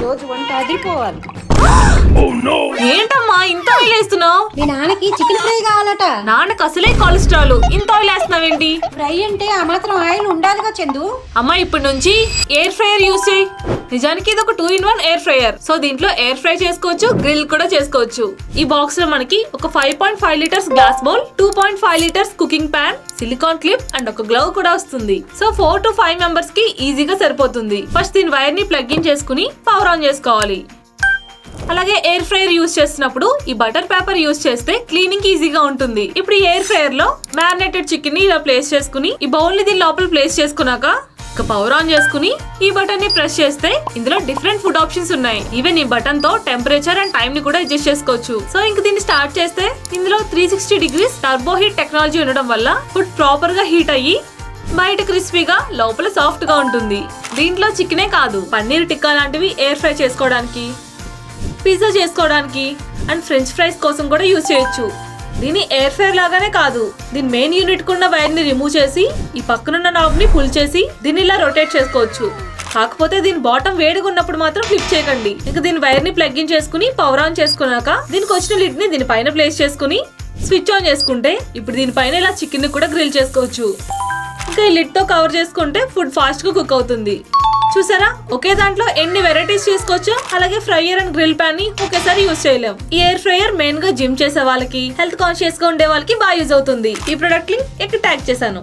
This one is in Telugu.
రోజు వంట అదిరిపోవాలి. ఏంటమ్మా ఇంత ఆయిల్ వేస్తున్నావు? మీ నాన్నకి చికెన్ ఫ్రై కావాలట. నాన్నకు అసలే కొలెస్ట్రాల్, ఇంత ఆయిల్ వేస్తున్నావేంటి? ఫ్రై అంటే ఆ మాత్రం ఆయిల్ ఉండాలిగా చందు. అమ్మా ఇప్పటి నుంచి ఎయిర్ ఫ్రైయర్ యూస్ చేయి. నిజానికి ఇది ఒక 2-in-1 ఎయిర్ ఫ్రైయర్. సో దీంట్లో ఎయిర్ ఫ్రై చేసుకోవచ్చు, గ్రిల్ కూడా చేసుకోవచ్చు. ఈ బాక్స్ లో మనకి ఒక 5.5 litres glass bowl, 2.5 litres cooking pan, silicon clip and ఒక గ్లవ్ కూడా వస్తుంది. సో 4 to 5 మెంబర్స్ కి ఈజీగా సరిపోతుంది. ఫస్ట్ దీని వైర్ ని ప్లగ్ ఇన్ చేసుకుని పవర్ ఆన్ చేసుకోవాలి. అలాగే ఎయిర్ ఫ్రైయర్ యూస్ చేస్తున్నప్పుడు ఈ బటర్ పేపర్ యూస్ చేస్తే క్లీనింగ్ ఈజీగా ఉంటుంది. ఇప్పుడు ఈ ఎయిర్ ఫ్రైయర్ లో మ్యారినేటెడ్ చికెన్ ని ఇలా ప్లేస్ చేసుకుని ఈ బౌల్ ని దీని లోపల ప్లేస్ చేసుకున్నాక పవర్ ఆన్ చేసుకుని ఈ బటన్ ని ప్రెస్ చేస్తే ఇందులో డిఫరెంట్ ఫుడ్ ఆప్షన్స్ ఉన్నాయి. ఈవెన్ ఈ బటన్ తో టెంపరేచర్ అండ్ టైం ని కూడా అడ్జస్ట్ చేసుకోవచ్చు. సో ఇంక దీన్ని స్టార్ట్ చేస్తే ఇందులో 360 degrees టర్బో హీట్ టెక్నాలజీ ఉండడం వల్ల ఫుడ్ ప్రాపర్ గా హీట్ అయ్యి బయట క్రిస్పీగా లోపల సాఫ్ట్ గా ఉంటుంది. దీంట్లో చికెనే కాదు, పన్నీర్ టిక్కా లాంటివి ఎయిర్ ఫ్రై చేసుకోవడానికి, పిజ్జా చేసుకోవడానికి అండ్ ఫ్రెంచ్ ఫ్రైస్ కోసం కూడా యూజ్ చేయొచ్చు. దీని ఎయిర్ ఫ్రైయర్ లాగానే కాదు, దీని మెయిన్ యూనిట్ కున్న వైర్ ని రిమూవ్ చేసి ఈ పక్కనున్న నాబ్ ని పుల్ చేసి దీన్ని ఇలా రొటేట్ చేసుకోవచ్చు. కాకపోతే దీని బాటమ్ వేడిగా ఉన్నప్పుడు మాత్రం ఫ్లిప్ చేయకండి. ఇంకా దీని వైర్ ని ప్లగ్ ఇన్ చేసుకుని పవర్ ఆన్ చేసుకున్నాక దీనికి వచ్చిన లిడ్ ని దీని పైన ప్లేస్ చేసుకుని స్విచ్ ఆన్ చేసుకుంటే ఇప్పుడు దీనిపైన ఇలా చికెన్ ని కూడా గ్రిల్ చేసుకోవచ్చు. ఇంకా ఈ లిడ్ తో కవర్ చేసుకుంటే ఫుడ్ ఫాస్ట్ గా కుక్ అవుతుంది. చూసారా, ఒకే దాంట్లో ఎన్ని వెరైటీస్ చేసుకోవచ్చు. అలాగే ఫ్రైయర్ అండ్ గ్రిల్ ప్యాన్ ని ఒకేసారి యూజ్ చేయలేం. ఈ ఎయిర్ ఫ్రైయర్ మెయిన్ గా జిమ్ చేసే వాళ్ళకి, హెల్త్ కాన్షియస్ గా ఉండే వాళ్ళకి బాగా యూజ్ అవుతుంది. ఈ ప్రొడక్ట్ లింక్ ఇక్కడ ట్యాగ్ చేశాను.